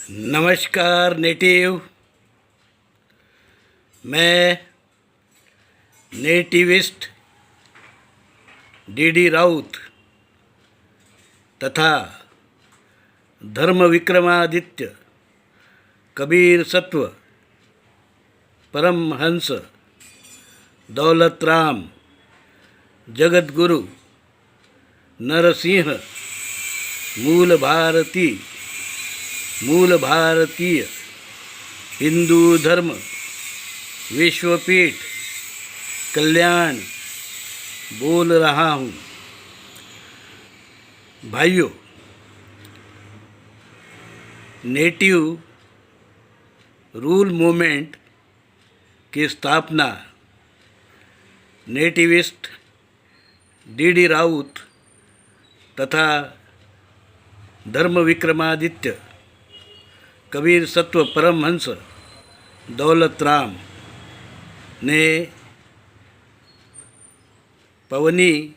नमस्कार नेटिव। मैं nativist D Raut तथा धर्म विक्रमादित्य कबीर सत्व परमहंस दौलत राम जगत गुरु नरसिंह मूल भारतीय हिंदू धर्म विश्वपीठ कल्याण बोल रहा हूँ। भाइयों, नेटिव रूल मूवमेंट की स्थापना नेटिविस्ट डी राउत तथा धर्म विक्रमादित्य कबीर सत्व परमहंस दौलत राम ने पवनी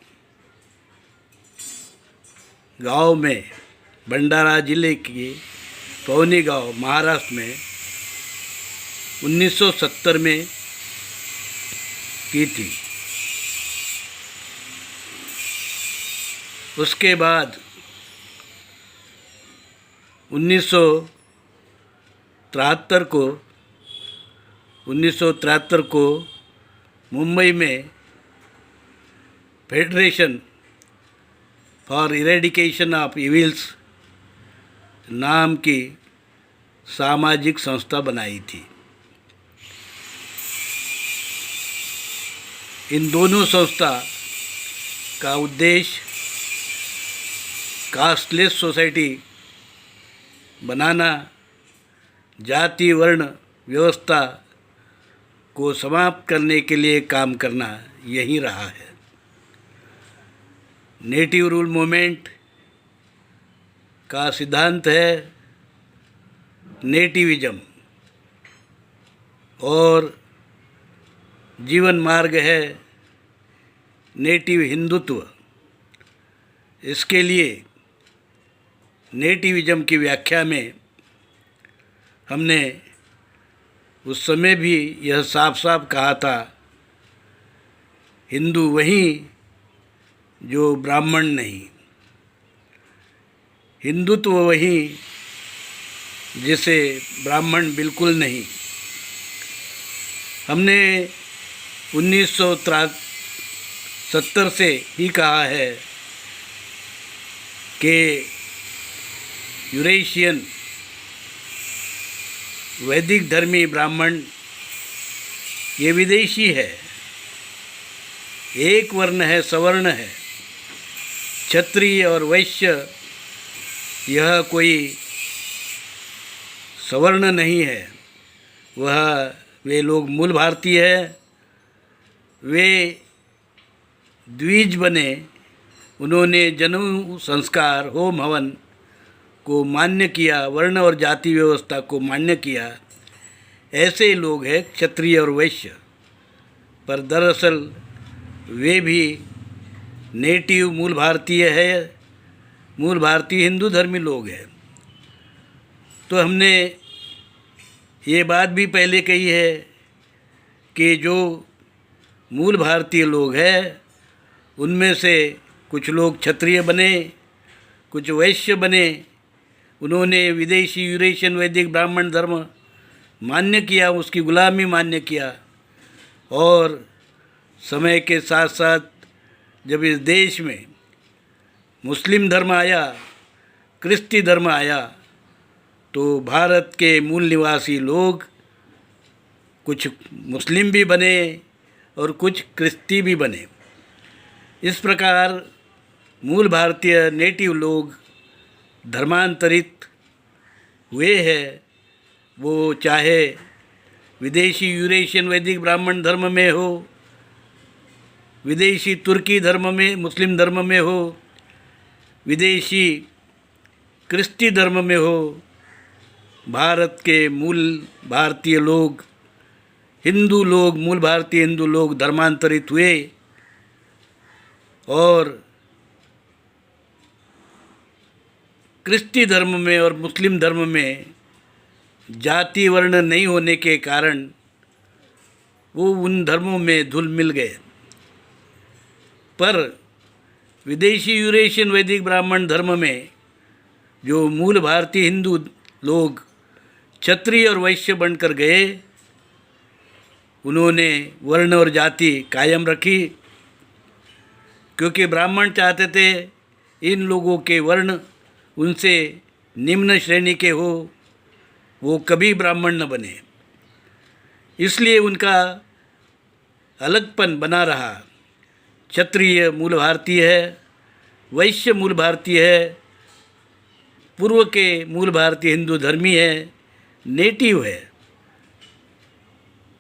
गांव में, भंडारा जिले के पवनी गांव महाराष्ट्र में 1970 में की थी। उसके बाद 1973 को मुंबई में federation for eradication of evils नाम की सामाजिक संस्था बनाई थी। इन दोनों संस्था का उद्देश्य कास्टलेस सोसाइटी बनाना, जाति वर्ण व्यवस्था को समाप्त करने के लिए काम करना यही रहा है। नेटिव रूल मूवमेंट का सिद्धांत है नेटिविज्म और जीवन मार्ग है नेटिव हिंदुत्व। इसके लिए नेटिविज्म की व्याख्या में हमने उस समय भी यह साफ साफ कहा था, हिंदू वही जो ब्राह्मण नहीं, हिंदुत्व वही जिसे ब्राह्मण बिल्कुल नहीं। हमने 1970 से ही कहा है कि यूरेशियन वैदिक धर्मी ब्राह्मण ये विदेशी है, एक वर्ण है, सवर्ण है। क्षत्रिय और वैश्य यह कोई सवर्ण नहीं है, वे लोग मूल भारतीय है। वे द्विज बने, उन्होंने जनेऊ संस्कार होम हवन को मान्य किया, वर्ण और जाति व्यवस्था को मान्य किया। ऐसे लोग हैं क्षत्रिय और वैश्य, पर दरअसल वे भी नेटिव मूल भारतीय है, मूल भारतीय हिंदू धर्मी लोग हैं। तो हमने ये बात भी पहले कही है कि जो मूल भारतीय लोग हैं उनमें से कुछ लोग क्षत्रिय बने, कुछ वैश्य बने। उन्होंने विदेशी यूरेशियन वैदिक ब्राह्मण धर्म मान्य किया, उसकी गुलामी मान्य किया। और समय के साथ साथ जब इस देश में मुस्लिम धर्म आया, क्रिस्ती धर्म आया, तो भारत के मूल निवासी लोग कुछ मुस्लिम भी बने और कुछ क्रिस्ती भी बने। इस प्रकार मूल भारतीय नेटिव लोग धर्मांतरित हुए हैं। वो चाहे विदेशी यूरेशियन वैदिक ब्राह्मण धर्म में हो, विदेशी तुर्की धर्म में, मुस्लिम धर्म में हो, विदेशी क्रिस्ती धर्म में हो, भारत के मूल भारतीय लोग, हिंदू लोग, मूल भारतीय हिंदू लोग धर्मांतरित हुए और क्रिस्ती धर्म में और मुस्लिम धर्म में जाति वर्ण नहीं होने के कारण वो उन धर्मों में धुल मिल गए। पर विदेशी यूरेशियन वैदिक ब्राह्मण धर्म में जो मूल भारतीय हिंदू लोग क्षत्रिय और वैश्य बनकर गए, उन्होंने वर्ण और जाति कायम रखी, क्योंकि ब्राह्मण चाहते थे इन लोगों के वर्ण उनसे निम्न श्रेणी के हो, वो कभी ब्राह्मण न बने। इसलिए उनका अलगपन बना रहा। क्षत्रिय मूल भारतीय है, वैश्य मूल भारतीय है, पूर्व के मूल भारतीय हिंदू धर्मी है, नेटिव है।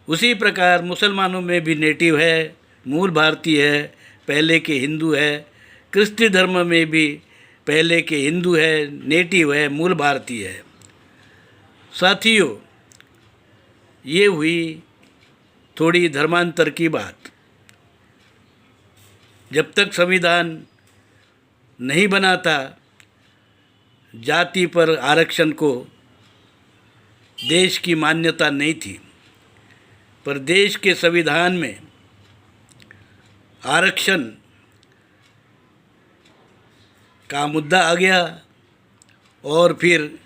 उसी प्रकार मुसलमानों में भी नेटिव है, मूल भारतीय है, पहले के हिंदू है। क्रिस्ती धर्म में भी पहले के हिंदू है, नेटिव है, मूल भारतीय है। साथियों, ये हुई थोड़ी धर्मांतर की बात। जब तक संविधान नहीं बना था, जाति पर आरक्षण को देश की मान्यता नहीं थी। पर देश के संविधान में आरक्षण का मुद्दा आ गया और फिर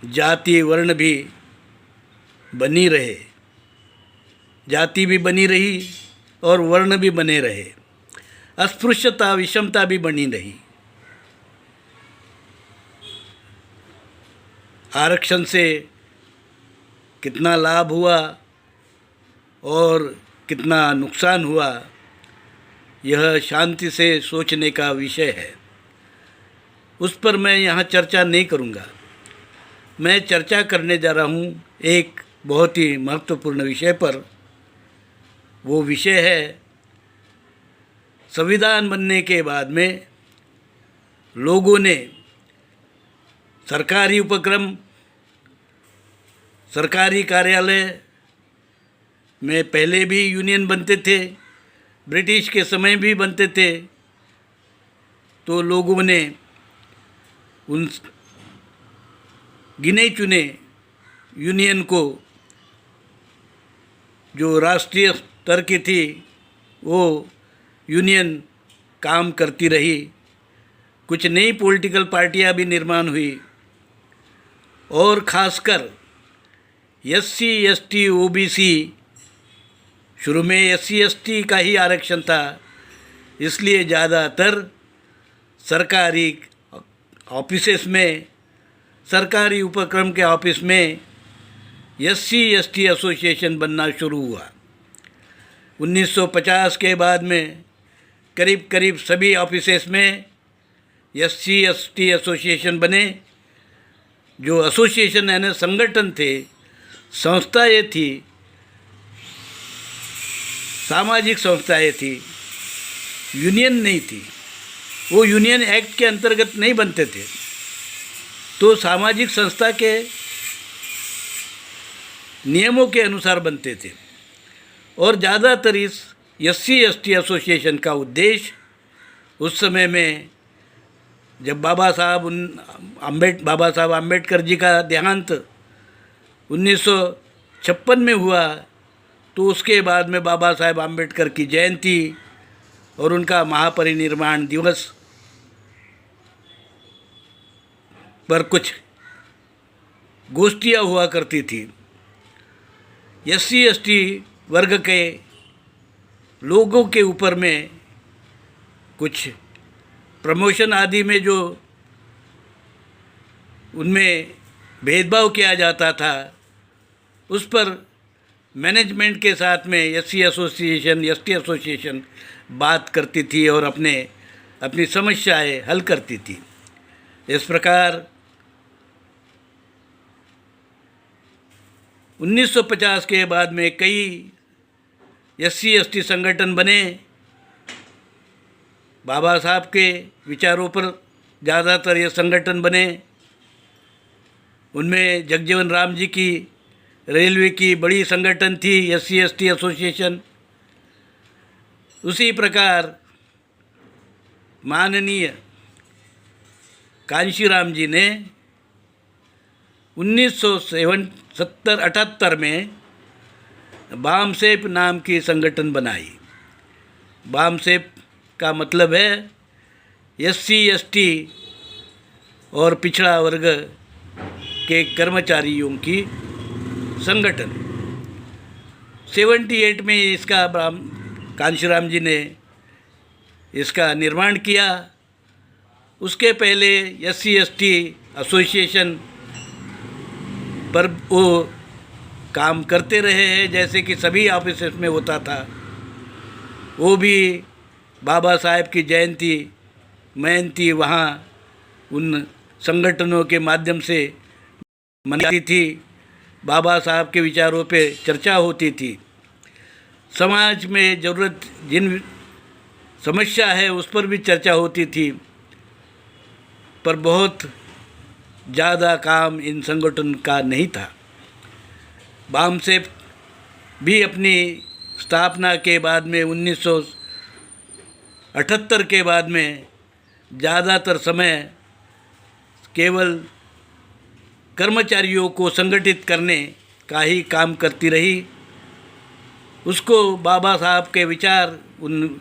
जाति वर्ण भी बनी रहे, जाति भी बनी रही और वर्ण भी बने रहे, अस्पृश्यता विषमता भी बनी रही। आरक्षण से कितना लाभ हुआ और कितना नुकसान हुआ, यह शांति से सोचने का विषय है। उस पर मैं यहाँ चर्चा नहीं करूँगा। मैं चर्चा करने जा रहा हूँ एक बहुत ही महत्वपूर्ण विषय पर। वो विषय है संविधान बनने के बाद में लोगों ने सरकारी उपक्रम, सरकारी कार्यालय में पहले भी यूनियन बनते थे, ब्रिटिश के समय भी बनते थे, तो लोगों ने उन गिने चुने यूनियन को, जो राष्ट्रीय स्तर की थी, वो यूनियन काम करती रही। कुछ नई पॉलिटिकल पार्टियां भी निर्माण हुई और ख़ासकर SC ST OBC, शुरू में SC ST का ही आरक्षण था, इसलिए ज़्यादातर सरकारी ऑफिसेस में, सरकारी उपक्रम के ऑफिस में SC ST एसोसिएशन बनना शुरू हुआ। 1950 के बाद में करीब करीब सभी ऑफिसेस में SC ST एसोसिएशन बने। जो एसोसिएशन यानी संगठन थे, संस्थाएं थी, सामाजिक संस्थाएं थी, यूनियन नहीं थी। वो यूनियन एक्ट के अंतर्गत नहीं बनते थे, तो सामाजिक संस्था के नियमों के अनुसार बनते थे। और ज़्यादातर इस SC ST एसोसिएशन का उद्देश्य उस समय में, जब बाबा साहब आम्बेडकर जी का देहांत 1956 में हुआ, तो उसके बाद में बाबा साहेब आम्बेडकर की जयंती और उनका महापरिनिर्वाण दिवस पर कुछ गोष्ठियाँ हुआ करती थी। SC ST वर्ग के लोगों के ऊपर में कुछ प्रमोशन आदि में जो उनमें भेदभाव किया जाता था, उस पर मैनेजमेंट के साथ में SC एसोसिएशन, ST एसोसिएशन बात करती थी और अपनी समस्याएं हल करती थी। इस प्रकार 1950 के बाद में कई SC ST संगठन बने। बाबा साहब के विचारों पर ज़्यादातर ये संगठन बने। उनमें जगजीवन राम जी की रेलवे की बड़ी संगठन थी SC ST एसोसिएशन। उसी प्रकार माननीय कांशीराम जी ने 1978 में बामसेप नाम की संगठन बनाई। बामसेप का मतलब है SC ST और पिछड़ा वर्ग के कर्मचारियों की संगठन। 78 में इसका कांशीराम जी ने इसका निर्माण किया। उसके पहले SC ST एसोसिएशन पर वो काम करते रहे हैं, जैसे कि सभी ऑफिस में होता था। वो भी बाबा साहेब की जयंती वहाँ उन संगठनों के माध्यम से मनाती थी। बाबा साहब के विचारों पे चर्चा होती थी। समाज में ज़रूरत जिन समस्या है उस पर भी चर्चा होती थी, पर बहुत ज़्यादा काम इन संगठन का नहीं था। बामसेप भी अपनी स्थापना के बाद में 1978 के बाद में ज़्यादातर समय केवल कर्मचारियों को संगठित करने का ही काम करती रही। उसको बाबा साहब के विचार उन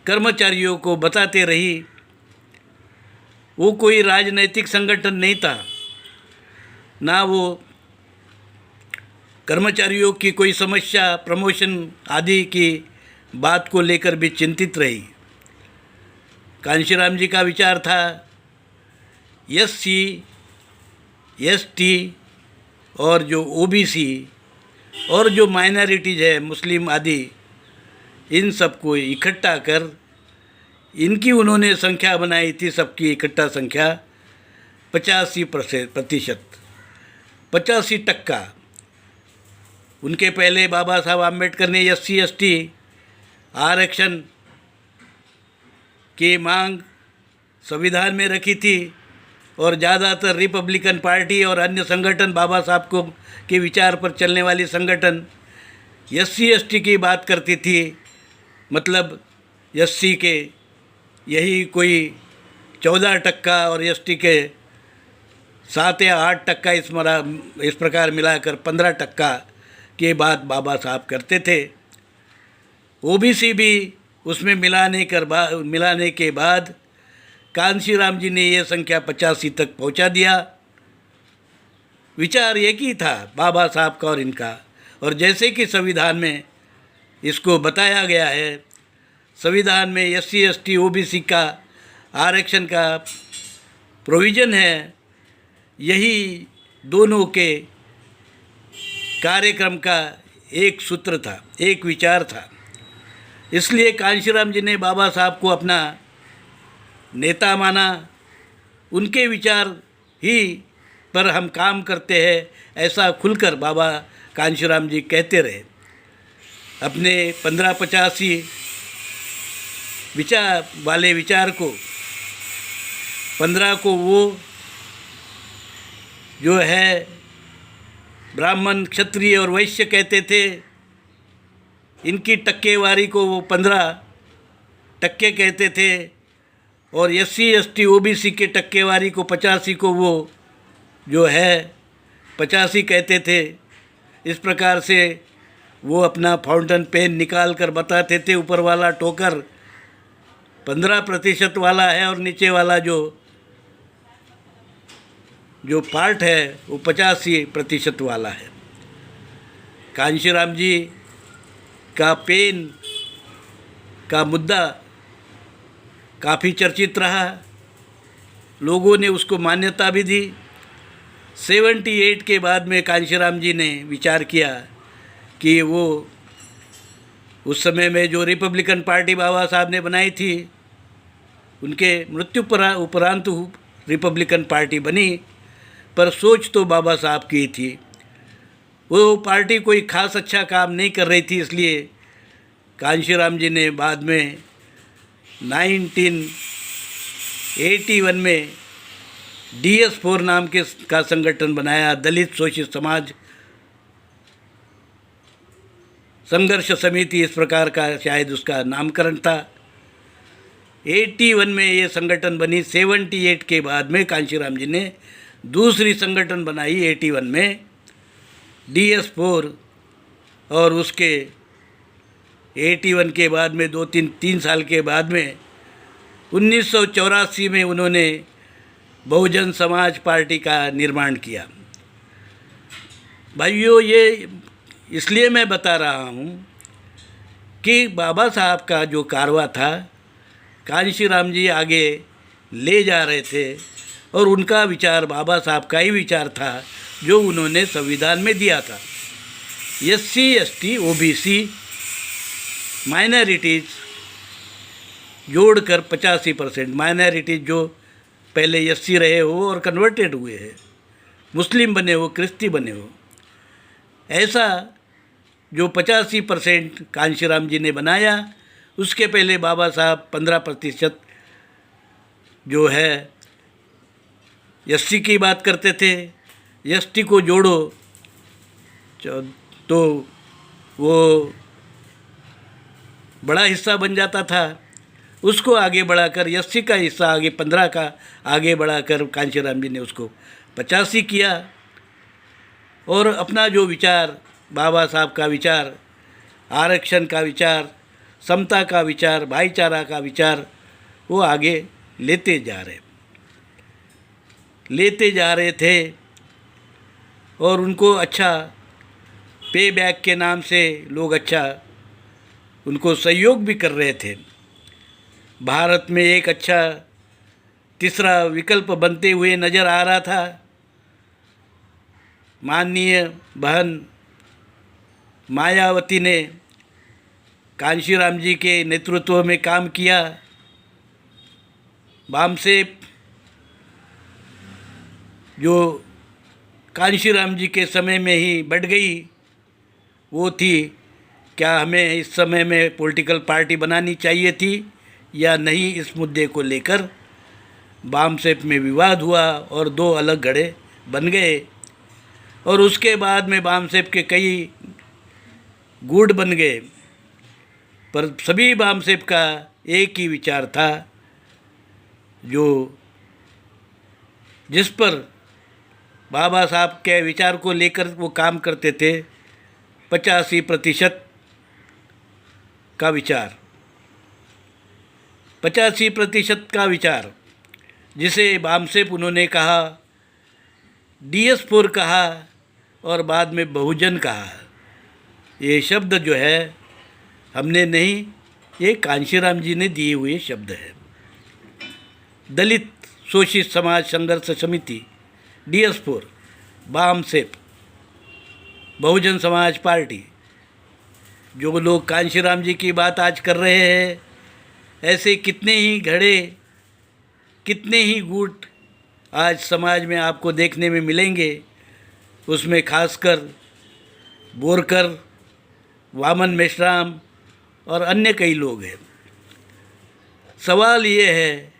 कर्मचारियों को बताते रही। वो कोई राजनैतिक संगठन नहीं था, ना वो कर्मचारियों की कोई समस्या, प्रमोशन आदि की बात को लेकर भी चिंतित रही। कांशीराम जी का विचार था SC ST और जो OBC और जो माइनॉरिटीज़ है मुस्लिम आदि, इन सबको इकट्ठा कर इनकी उन्होंने संख्या बनाई थी। सबकी इकट्ठा संख्या 85%, 85%। उनके पहले बाबा साहब आम्बेडकर ने SC ST आरक्षण की मांग संविधान में रखी थी, और ज़्यादातर रिपब्लिकन पार्टी और अन्य संगठन, बाबा साहब को के विचार पर चलने वाली संगठन SC ST की बात करती थी। मतलब SC के यही कोई 14% और ST के 7 या 8% इस प्रकार मिलाकर 15% की बात बाबा साहब करते थे। OBC भी उसमें मिलाने के बाद कांशीराम जी ने ये संख्या 85 तक पहुंचा दिया। विचार एक ही था बाबा साहब का और इनका। और जैसे कि संविधान में इसको बताया गया है, संविधान में SC ST OBC का आरक्षण का प्रोविज़न है। यही दोनों के कार्यक्रम का एक सूत्र था, एक विचार था। इसलिए कांशीराम जी ने बाबा साहब को अपना नेता माना। उनके विचार ही पर हम काम करते हैं, ऐसा खुलकर बाबा कांशीराम जी कहते रहे। अपने 1585 विचार को 15 को वो जो है ब्राह्मण, क्षत्रिय और वैश्य कहते थे, इनकी टक्केवारी को वो 15% कहते थे, और SC ST OBC के टक्केवारी को 85 को वो जो है 85 कहते थे। इस प्रकार से वो अपना फाउंटेन पेन निकाल कर बताते थे, ऊपर वाला टोकर 15% वाला है और नीचे वाला जो पार्ट है वो 85% वाला है। कांशीराम जी का पेन का मुद्दा काफ़ी चर्चित रहा, लोगों ने उसको मान्यता भी दी। 78 के बाद में कांशीराम जी ने विचार किया कि वो उस समय में जो रिपब्लिकन पार्टी बाबा साहब ने बनाई थी, उनके मृत्यु उपरांत रिपब्लिकन पार्टी बनी, पर सोच तो बाबा साहब की थी। वो पार्टी कोई खास अच्छा काम नहीं कर रही थी, इसलिए कांशीराम जी ने बाद में 1981 में DS4 नाम का संगठन बनाया, दलित शोषित समाज संघर्ष समिति, इस प्रकार का शायद उसका नामकरण था। 81 में ये संगठन बनी। 78 के बाद में कांशीराम जी ने दूसरी संगठन बनाई 81 में DS4, और उसके 81 के बाद में 2-3 साल के बाद में 1984 में उन्होंने बहुजन समाज पार्टी का निर्माण किया। भाइयों, ये इसलिए मैं बता रहा हूँ कि बाबा साहब का जो कारवा था, कांशीराम जी आगे ले जा रहे थे, और उनका विचार बाबा साहब का ही विचार था जो उन्होंने संविधान में दिया था। SC ST OBC माइनॉरिटीज़ जोड़कर 85%, माइनॉरिटीज़ जो पहले SC रहे हो और कन्वर्टेड हुए हैं, मुस्लिम बने हो, क्रिश्ती बने हो, ऐसा जो 85% कांशीराम जी ने बनाया। उसके पहले बाबा साहब 15% जो है SC की बात करते थे। ST को जोड़ो तो वो बड़ा हिस्सा बन जाता था। उसको आगे बढ़ाकर SC का हिस्सा आगे 15 का आगे बढ़ाकर कांशीराम जी ने उसको 85 किया, और अपना जो विचार, बाबा साहब का विचार, आरक्षण का विचार, समता का विचार, भाईचारा का विचार, वो आगे लेते जा रहे थे। और उनको अच्छा पे बैक के नाम से लोग अच्छा उनको सहयोग भी कर रहे थे। भारत में एक अच्छा तीसरा विकल्प बनते हुए नज़र आ रहा था। माननीय बहन मायावती ने कांशीराम जी के नेतृत्व में काम किया। बामसेप जो कांशीराम जी के समय में ही बढ़ गई, वो थी क्या हमें इस समय में पॉलिटिकल पार्टी बनानी चाहिए थी या नहीं। इस मुद्दे को लेकर बामसेप में विवाद हुआ और 2 अलग गढ़े बन गए, और उसके बाद में बामसेप के कई गुट बन गए, पर सभी बामसेप का एक ही विचार था, जो जिस पर बाबा साहब के विचार को लेकर वो काम करते थे। 85% का विचार, 85% का विचार, जिसे बामसेप उन्होंने कहा, DS4 कहा, और बाद में बहुजन कहा। ये शब्द जो है हमने नहीं, ये कांशीराम जी ने दिए हुए शब्द है। दलित शोषित समाज संघर्ष समिति, DS4, बामसेप, बहुजन समाज पार्टी। जो लोग कांशीराम जी की बात आज कर रहे हैं, ऐसे कितने ही घड़े, कितने ही गुट आज समाज में आपको देखने में मिलेंगे। उसमें खासकर बोरकर, वामन मेश्राम और अन्य कई लोग हैं। सवाल ये है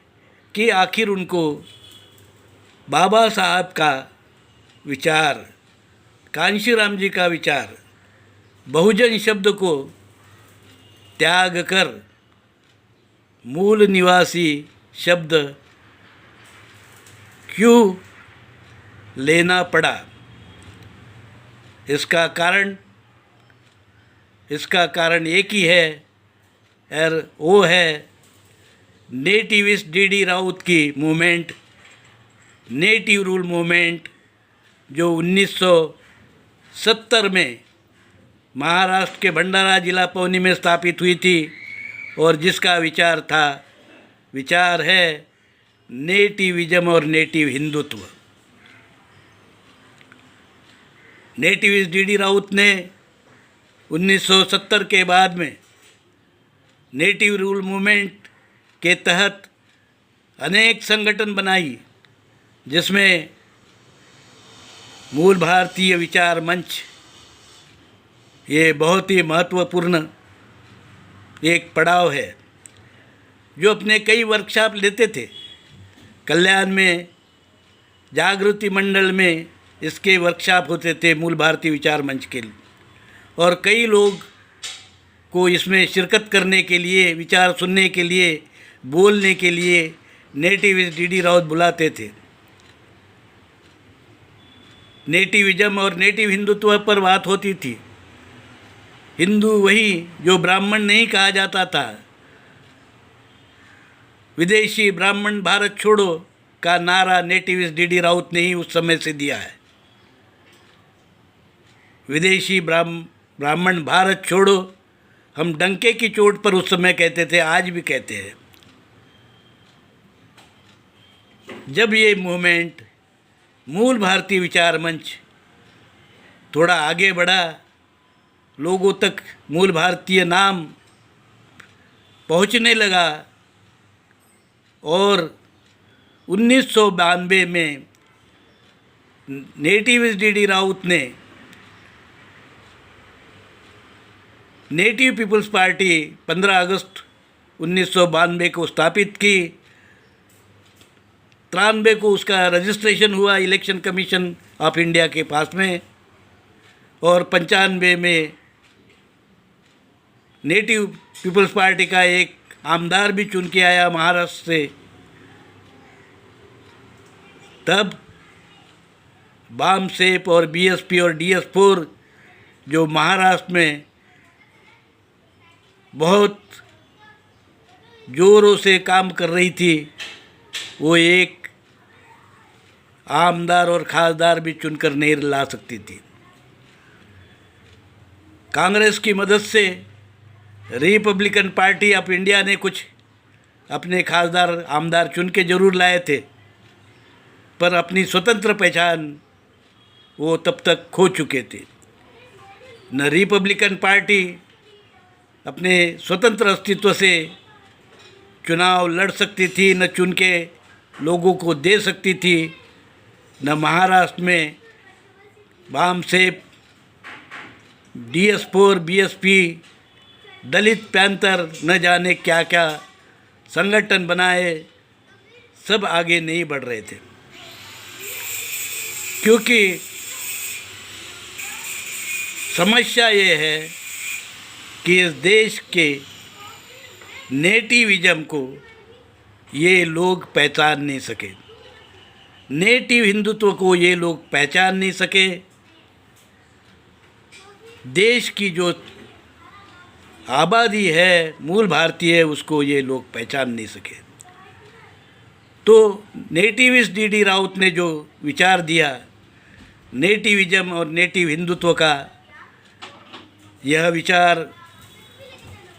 कि आखिर उनको बाबा साहब का विचार, कांशीराम जी का विचार, बहुजन शब्द को त्याग कर मूल निवासी शब्द क्यों लेना पड़ा। इसका कारण एक ही है, और वो है नेटिविस्ट DD राउत की मूवमेंट, नेटिव रूल मूवमेंट, जो 1970 में महाराष्ट्र के भंडारा जिला पवनी में स्थापित हुई थी, और जिसका विचार है नेटिविज्म और native Hindutva. Nativist DD Raut ने 1970 के बाद में नेटिव रूल मूवमेंट के तहत अनेक संगठन बनाई, जिसमें मूल भारतीय विचार मंच, ये बहुत ही महत्वपूर्ण एक पड़ाव है, जो अपने कई वर्कशॉप लेते थे। कल्याण में जागृति मंडल में इसके वर्कशॉप होते थे मूल भारतीय विचार मंच के लिए, और कई लोग को इसमें शिरकत करने के लिए, विचार सुनने के लिए, बोलने के लिए नेटिविस्ट DD राउत बुलाते थे। नेटिविज्म और नेटिव हिंदुत्व पर बात होती थी। हिंदू वही जो ब्राह्मण नहीं कहा जाता था। विदेशी ब्राह्मण भारत छोड़ो का नारा नेटिविस्ट डीडी राउत ने ही उस समय से दिया है। विदेशी ब्राह्मण भारत छोड़ो हम डंके की चोट पर उस समय कहते थे, आज भी कहते हैं। जब ये मूवमेंट मूल भारतीय विचार मंच थोड़ा आगे बढ़ा, लोगों तक मूल भारतीय नाम पहुंचने लगा और 1992 में नेटिविस्ट डीडी राउत ने नेटिव पीपल्स पार्टी 15 अगस्त 1992 को स्थापित की। 93 को उसका रजिस्ट्रेशन हुआ इलेक्शन कमीशन ऑफ इंडिया के पास में, और 95 में नेटिव पीपल्स पार्टी का एक आमदार भी चुन के आया महाराष्ट्र से। तब बामसेप और बीएसपी और DS4 जो महाराष्ट्र में बहुत जोरों से काम कर रही थी, वो एक आमदार और खासदार भी चुनकर नहीं ला सकती थी। कांग्रेस की मदद से रिपब्लिकन पार्टी ऑफ इंडिया ने कुछ अपने खासदार आमदार चुन के जरूर लाए थे, पर अपनी स्वतंत्र पहचान वो तब तक खो चुके थे। न रिपब्लिकन पार्टी अपने स्वतंत्र अस्तित्व से चुनाव लड़ सकती थी, न चुन के लोगों को दे सकती थी, न महाराष्ट्र में बामसेप, DS4, BSP, दलित पैंथर, न जाने क्या क्या संगठन बनाए, सब आगे नहीं बढ़ रहे थे। क्योंकि समस्या ये है कि इस देश के नेटिविज्म को ये लोग पहचान नहीं सके, नेटिव हिंदुत्व को ये लोग पहचान नहीं सके। देश की जो आबादी है मूल भारतीय है, उसको ये लोग पहचान नहीं सके। तो नेटिविस्ट डीडी राउत ने जो विचार दिया नेटिविज्म और नेटिव हिंदुत्व का, यह विचार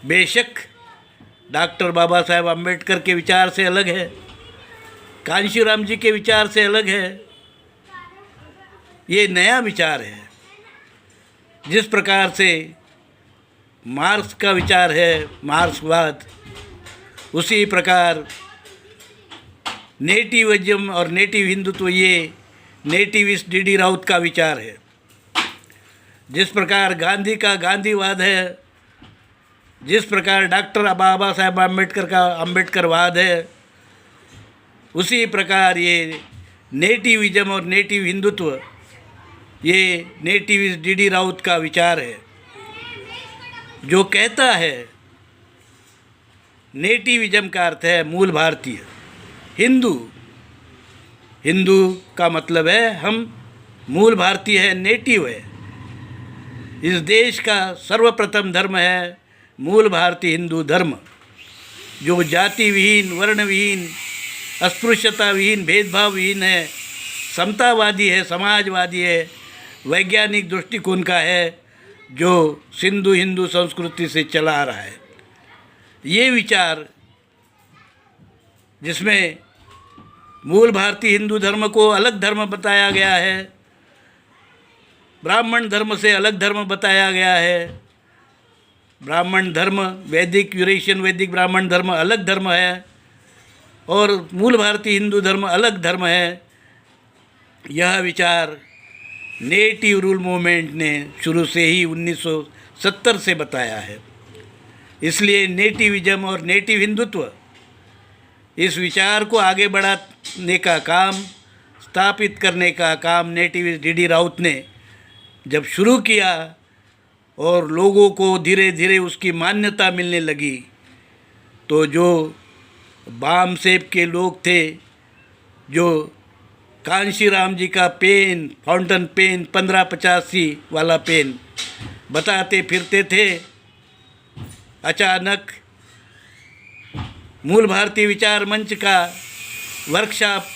बेशक डॉक्टर बाबा साहेब अम्बेडकर के विचार से अलग है, कांशीराम जी के विचार से अलग है। ये नया विचार है। जिस प्रकार से मार्क्स का विचार है मार्क्सवाद, उसी प्रकार नेटिविज्म और नेटिव हिंदुत्व ये नेटिविस्ट डीडी राउत का विचार है। जिस प्रकार गांधी का गांधीवाद है, जिस प्रकार डॉक्टर बाबा साहेब अम्बेडकर का अम्बेडकरवाद है, उसी प्रकार ये नेटिविज्म और नेटिव हिंदुत्व ये नेटिविस्ट डीडी राउत का विचार है, जो कहता है नेटिविज्म का अर्थ है मूल भारतीय। हिंदू, हिंदू का मतलब है हम मूल भारतीय है, नेटिव है। इस देश का सर्वप्रथम धर्म है मूल भारतीय हिंदू धर्म, जो जाति विहीन, वर्ण विहीन, अस्पृश्यता विहीन, भेदभाव विहीन है, समतावादी है, समाजवादी है, वैज्ञानिक दृष्टिकोण का है, जो सिंधु हिंदू संस्कृति से चला आ रहा है। ये विचार जिसमें मूल भारतीय हिंदू धर्म को अलग धर्म बताया गया है, ब्राह्मण धर्म से अलग धर्म बताया गया है। ब्राह्मण धर्म, वैदिक यूरेशियन वैदिक ब्राह्मण धर्म अलग धर्म है और मूल भारतीय हिंदू धर्म अलग धर्म है। यह विचार नेटिव रूल मूवमेंट ने शुरू से ही 1970 से बताया है। इसलिए नेटिविज्म और नेटिव हिंदुत्व इस विचार को आगे बढ़ाने का काम, स्थापित करने का काम नेटिविस्ट डीडी राउत ने जब शुरू किया और लोगों को धीरे धीरे उसकी मान्यता मिलने लगी, तो जो बामसेप के लोग थे, जो कांशीराम जी का पेन, फाउंटेन पेन 1585 वाला पेन बताते फिरते थे। अचानक मूल भारतीय विचार मंच का वर्कशॉप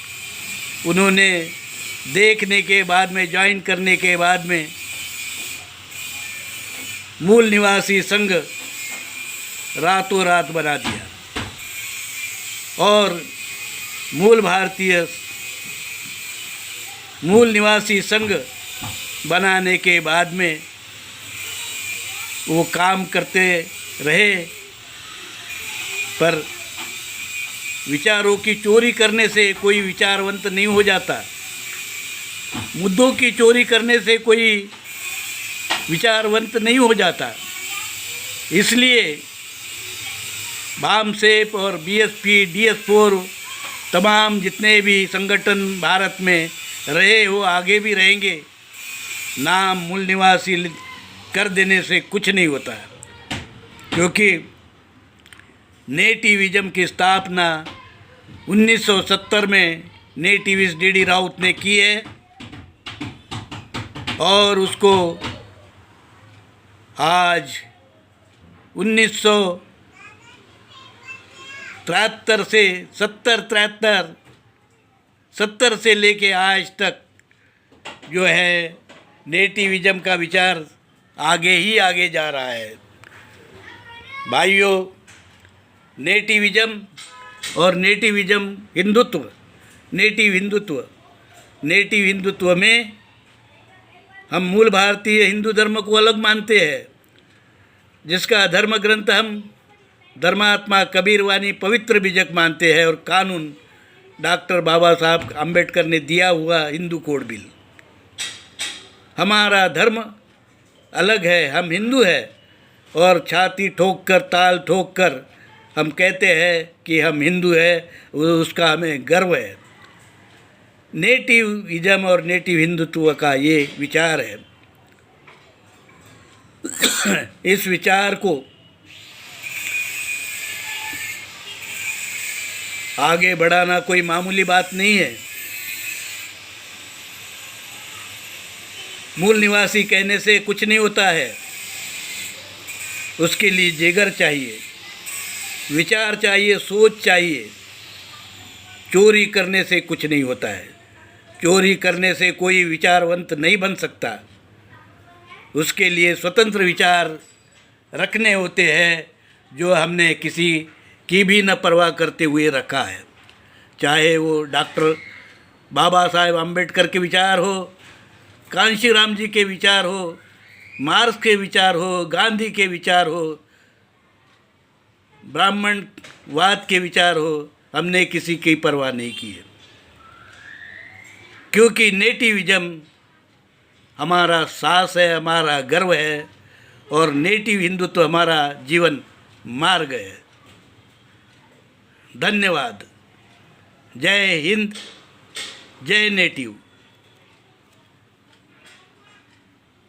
उन्होंने देखने के बाद में, ज्वाइन करने के बाद में, मूल निवासी संघ रातों रात बना दिया और मूल निवासी संघ बनाने के बाद में वो काम करते रहे, पर विचारों की चोरी करने से कोई विचारवंत नहीं हो जाता। मुद्दों की चोरी करने से कोई विचारवंत नहीं हो जाता। इसलिए बामसेप और बीएसपी, DS4 तमाम जितने भी संगठन भारत में रहे वो आगे भी रहेंगे। नाम मूल निवासी कर देने से कुछ नहीं होता, क्योंकि नेटिविज्म की स्थापना 1970 में नेटिविस्ट D.D. राउत ने की है और उसको आज 1973 से 70 से लेके आज तक जो है नेटिविज्म का विचार आगे ही आगे जा रहा है। भाइयों, नेटिविज्म और नेटिविज्म हिंदुत्व, नेटिव हिंदुत्व में हम मूल भारतीय हिंदू धर्म को अलग मानते हैं, जिसका धर्म ग्रंथ हम धर्मात्मा कबीर वाणी पवित्र बीजक मानते हैं और कानून डॉक्टर बाबा साहब अम्बेडकर ने दिया हुआ हिंदू कोड बिल। हमारा धर्म अलग है, हम हिंदू हैं और छाती ठोक कर, ताल ठोक कर हम कहते हैं कि हम हिंदू हैं, उसका हमें गर्व है। नेटिविज्म और नेटिव हिंदुत्व का ये विचार है। इस विचार को आगे बढ़ाना कोई मामूली बात नहीं है। मूल निवासी कहने से कुछ नहीं होता है, उसके लिए जिगर चाहिए, विचार चाहिए, सोच चाहिए। चोरी करने से कुछ नहीं होता है, चोरी करने से कोई विचारवंत नहीं बन सकता। उसके लिए स्वतंत्र विचार रखने होते हैं, जो हमने किसी की भी न परवाह करते हुए रखा है। चाहे वो डॉक्टर बाबा साहेब अम्बेडकर के विचार हो, कांशीराम जी के विचार हो, मार्क्स के विचार हो, गांधी के विचार हो, ब्राह्मणवाद के विचार हो, हमने किसी की परवाह नहीं की है, क्योंकि नेटिविज्म हमारा साहस है, हमारा गर्व है और नेटिव हिंदुत्व हमारा जीवन मार्ग है। धन्यवाद। जय हिंद, जय नेटिव।